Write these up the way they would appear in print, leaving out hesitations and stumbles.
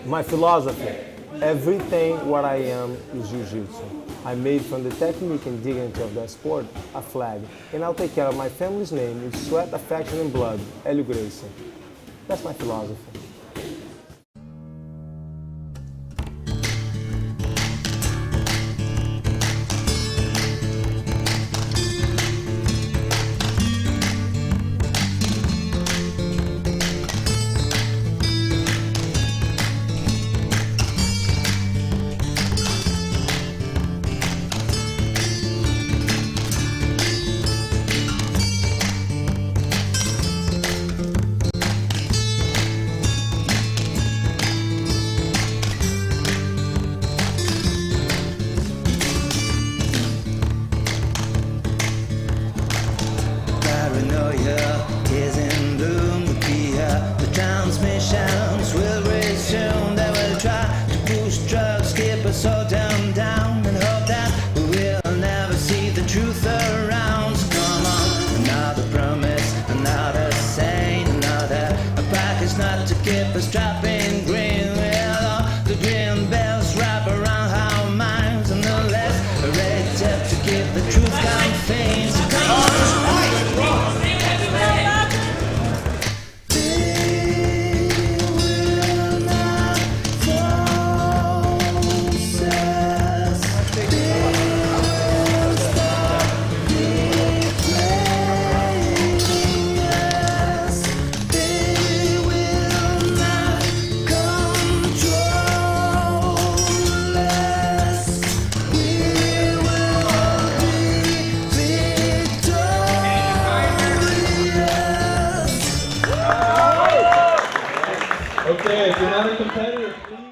My philosophy, everything what I am is jiu-jitsu. I made from the technique and dignity of that sport a flag, and I'll take care of my family's name with sweat, affection, and blood, Caio Gracie. That's my philosophy. Is in bloom with the transmissions will resume. They will try to push drugs, keep us all down, and hope that we will never see the truth around. So come on, another promise, another saying, another a package not to keep us trapped in green. With all the green bells wrap around our minds, and the less ready to keep the truth contained. So come on. Okay, if you're not a competitor, please.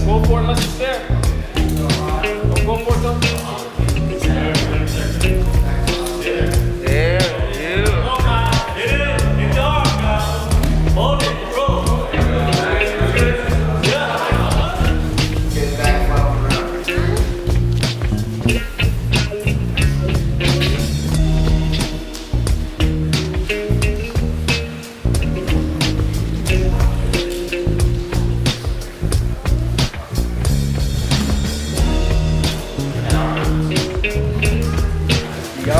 Go for it unless it's there. Don't go for it though. There, you. Go, man. It is. It's dark, man. Hold it, bro. Get back while around. Go,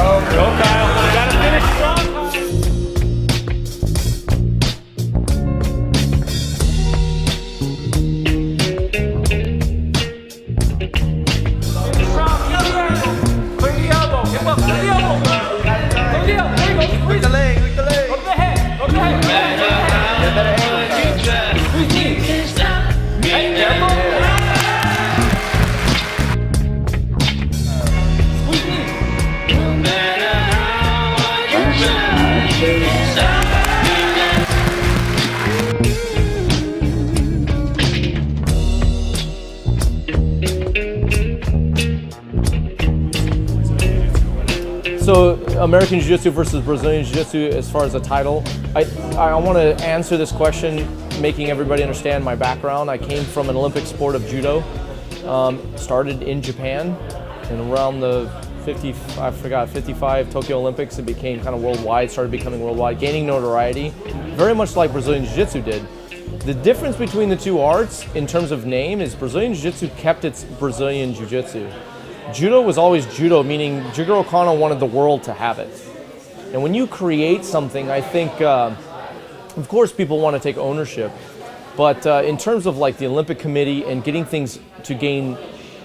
Kyle. You gotta finish strong, Kyle. Finish strong. Clear the elbow. Give up. Clear the elbow. Clear the elbow. There you go. Squeeze the leg. Squeeze the leg. Go to the head. Go to the head. Get better angle, Kyle. Squeeze me. Hey, careful. So American Jiu-Jitsu versus Brazilian Jiu-Jitsu as far as a title, I want to answer this question making everybody understand my background. I came from an Olympic sport of Judo, started in Japan, and around the 55 Tokyo Olympics it became kind of worldwide, started becoming worldwide, gaining notoriety, very much like Brazilian Jiu-Jitsu did. The difference between the two arts in terms of name is Brazilian Jiu-Jitsu kept its Brazilian Jiu-Jitsu. Judo was always Judo, meaning Jigoro Kano wanted the world to have it. And when you create something, I think, of course, people want to take ownership. But in terms of like the Olympic Committee and getting things to gain,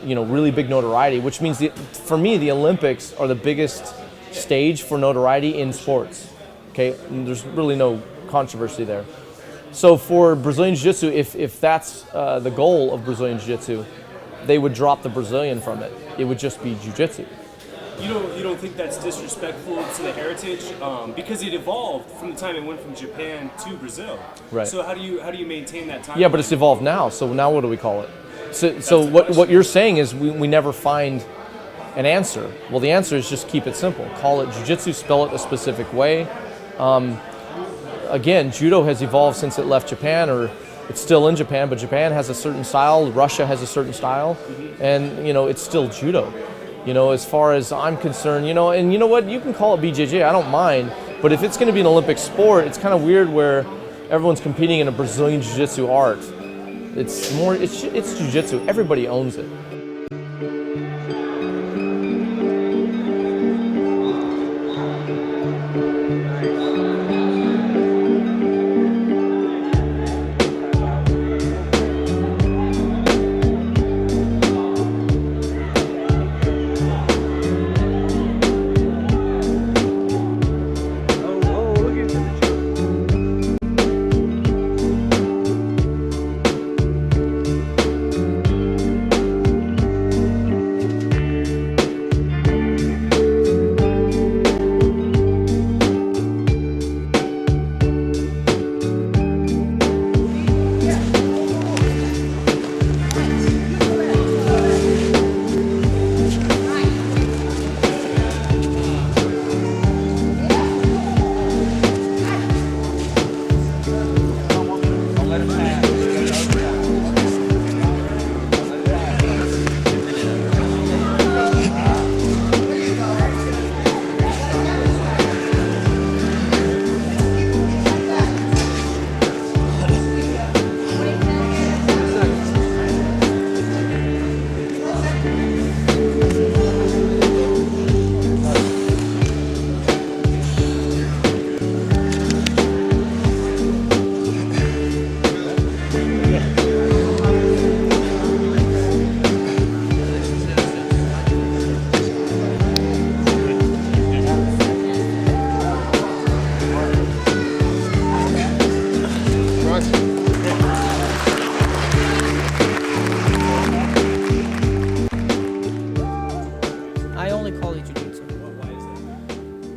really big notoriety, which means for me, the Olympics are the biggest stage for notoriety in sports. Okay, and there's really no controversy there. So for Brazilian Jiu-Jitsu, if that's the goal of Brazilian Jiu-Jitsu, they would drop the Brazilian from it. It would just be Jiu-Jitsu. You don't think that's disrespectful to the heritage? Because it evolved from the time it went from Japan to Brazil. Right. So how do you maintain that time? Yeah, but it's evolved now. So now what do we call it? So what you're saying is we never find an answer. Well, the answer is just keep it simple. Call it Jiu-Jitsu, spell it a specific way. Again, Judo has evolved since it left Japan, or it's still in Japan, but Japan has a certain style, Russia has a certain style, and it's still Judo. As far as I'm concerned, and you know what, you can call it BJJ, I don't mind, but if it's going to be an Olympic sport, it's kind of weird where everyone's competing in a Brazilian Jiu-Jitsu art. It's Jiu-Jitsu, everybody owns it.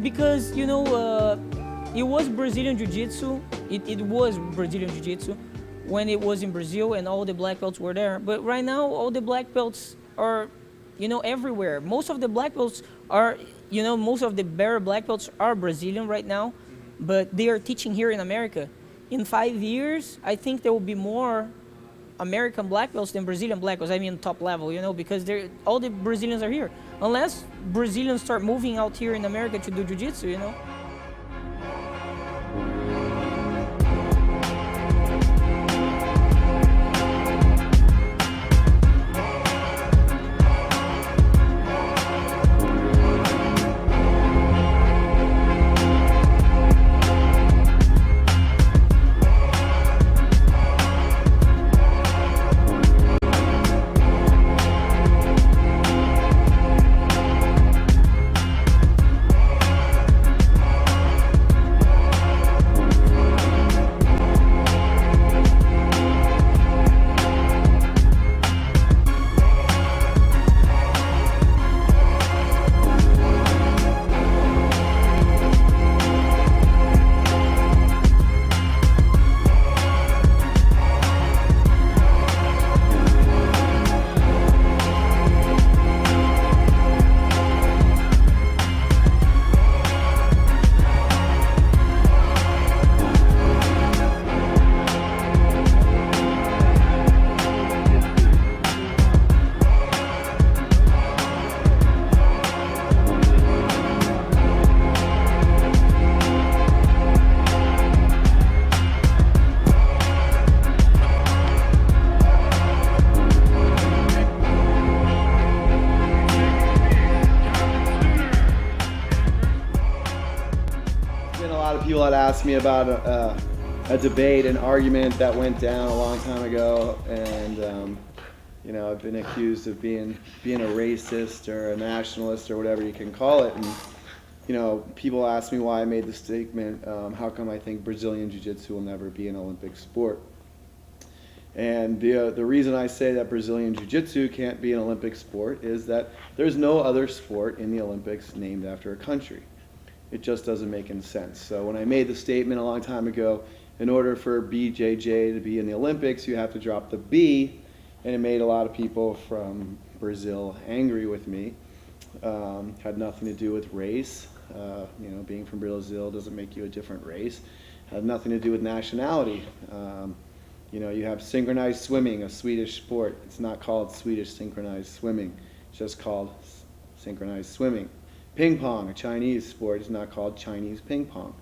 Because it was Brazilian Jiu-Jitsu. It was Brazilian Jiu-Jitsu when it was in Brazil and all the black belts were there. But right now, all the black belts are, everywhere. Most of the black belts are, most of the better black belts are Brazilian right now, but they are teaching here in America. In 5 years, I think there will be more American black belts than Brazilian black belts. I mean, top level, because all the Brazilians are here. Unless Brazilians start moving out here in America to do jiu-jitsu, of people had asked me about a debate, an argument that went down a long time ago, and you know, I've been accused of being a racist or a nationalist or whatever you can call it. And you know, people ask me why I made the statement, how come I think Brazilian Jiu-Jitsu will never be an Olympic sport? And the reason I say that Brazilian Jiu-Jitsu can't be an Olympic sport is that there's no other sport in the Olympics named after a country. It just doesn't make any sense. So when I made the statement a long time ago, in order for BJJ to be in the Olympics, you have to drop the B, and it made a lot of people from Brazil angry with me. Had nothing to do with race. You know, being from Brazil doesn't make you a different race. Had nothing to do with nationality. You know, you have synchronized swimming, a Swedish sport. It's not called Swedish synchronized swimming. It's just called synchronized swimming. Ping pong, a Chinese sport, is not called Chinese ping pong.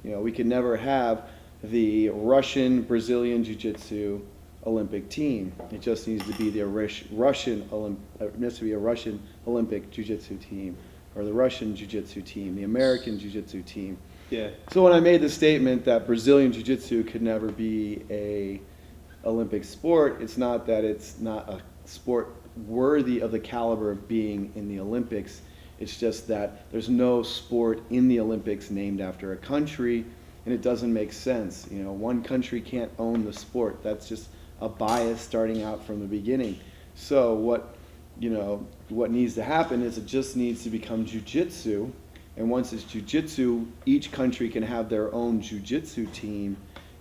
You know, we could never have the Russian Brazilian Jiu-Jitsu Olympic team. It just needs to be the Russian Olympic Jiu-Jitsu team, or the Russian Jiu-Jitsu team, the American Jiu-Jitsu team. Yeah. So when I made the statement that Brazilian Jiu-Jitsu could never be a Olympic sport, it's not that it's not a sport worthy of the caliber of being in the Olympics. It's just that there's no sport in the Olympics named after a country, and it doesn't make sense. You know, one country can't own the sport. That's just a bias starting out from the beginning. So what needs to happen is it just needs to become jiu-jitsu, and once it's jiu-jitsu, each country can have their own jiu-jitsu team,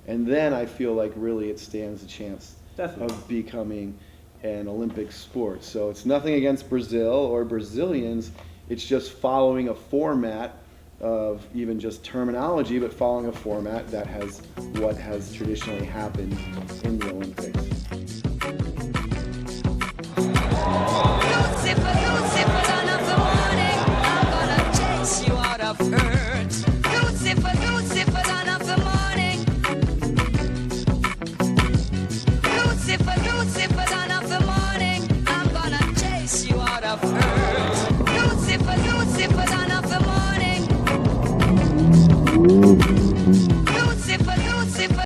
and then I feel like really it stands a chance of becoming an Olympic sport. So it's nothing against Brazil or Brazilians. It's just following a format of even just terminology, but following a format that has what has traditionally happened in the Olympics. Lucifer, Lucifer, son of the morning, I'm gonna chase you out of earth. Lucifer, Lucifer, son of the morning. Lucifer, Lucifer, son of the morning, I'm gonna chase you out of earth. Lucifer, Lucifer, son of the morning. Lucifer, Lucifer.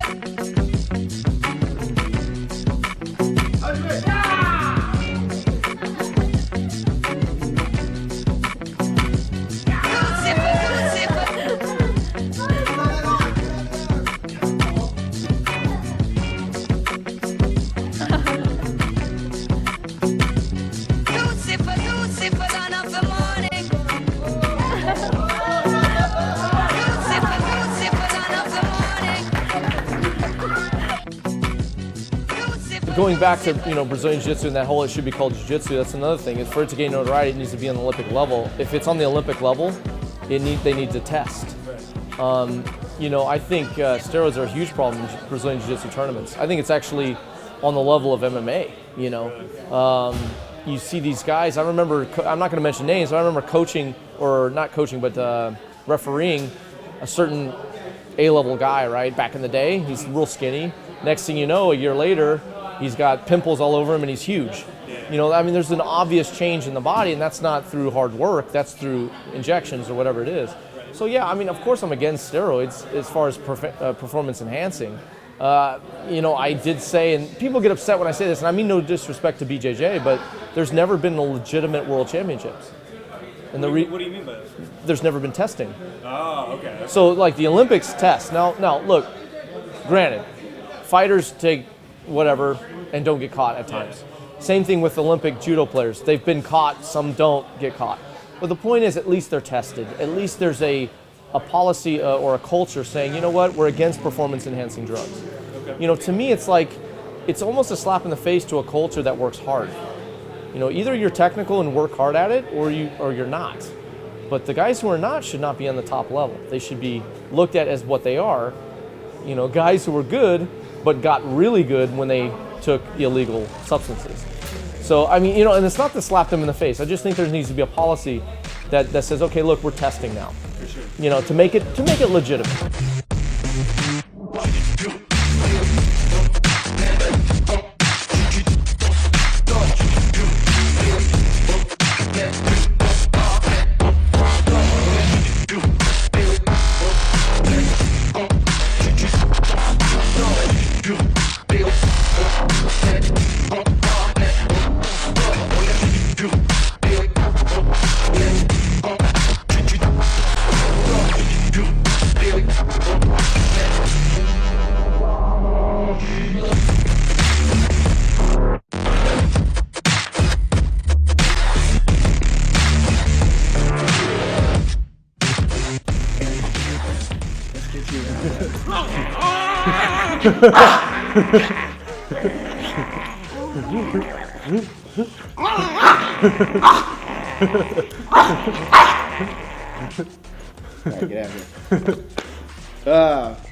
Going back to Brazilian Jiu-Jitsu and that whole it should be called Jiu-Jitsu, that's another thing. Is for it to gain notoriety, it needs to be on the Olympic level. If it's on the Olympic level, they need to test. I think steroids are a huge problem in Brazilian Jiu-Jitsu tournaments. I think it's actually on the level of MMA. You see these guys. I remember. I'm not going to mention names, but I remember coaching, or not coaching, but refereeing a certain A-level guy. Right back in the day, he's real skinny. Next thing you know, a year later, he's got pimples all over him and he's huge. There's an obvious change in the body, and that's not through hard work, that's through injections or whatever it is. So yeah, of course I'm against steroids as far as performance enhancing. I did say, and people get upset when I say this, and I mean no disrespect to BJJ, but there's never been a legitimate world championships. And what do you mean by that? There's never been testing. Oh, okay. So like the Olympics test. Now look, granted, fighters take whatever and don't get caught at times. Same thing with Olympic judo players. They've been caught, some don't get caught. But the point is, at least they're tested. At least there's a policy or a culture saying, you know what, we're against performance enhancing drugs. Okay. To me, it's like, it's almost a slap in the face to a culture that works hard. Either you're technical and work hard at it, or you're not. But the guys who are not should not be on the top level. They should be looked at as what they are. Guys who are good, but got really good when they took illegal substances. So, and it's not to slap them in the face. I just think there needs to be a policy that says, okay, look, we're testing now. For sure. To make it legitimate. Alright, get out of here.